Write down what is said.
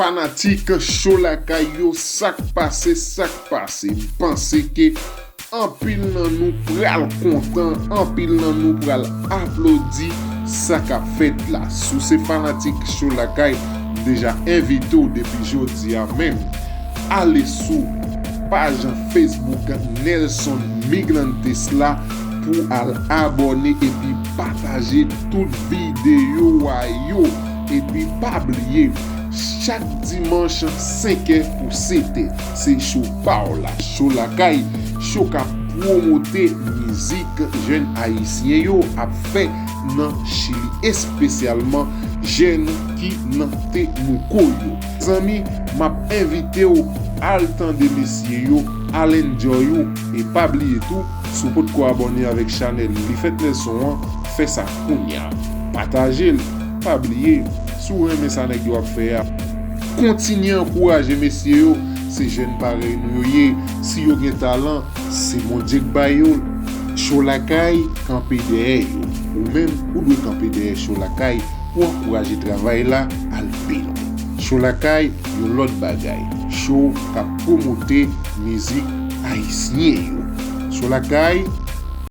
fanatique show la kayo sak pase. M'pense que en pile nan nou pral content, en pile nan nou pral applaudi ça qu'a fait là. Sous ces fanatiques show la kayo déjà invité depuis jodi a même. Allez sous page Facebook Nelson Migrantes là pour abonner et puis partager toute vidéo yo et puis pas oublier chaque dimanche 5h pour 7h c'est show Paola show la caille show ka promoter musique jeune haïtien yo a fait dans Chili et spécialement jeune qui nan te mouko yo. Amis m'a invité au al temps de messieurs yo al enjoy yo et pas oublier tout sou pot ko abonner avec Chanel li fait les sons fait ça kounya partager pas oublier sou aimer ça nèg yo a faire continuer encourager messieurs yo ces jeunes pareil nou yo si yo gen talent c'est mon Dieu bay yo show la caille camper derrière yo ou même ou doit camper derrière show la caille pour encourager travail là al pile show la caille yo l'autre bagay show ka promoter musique haïtienne yo. Sur la caille,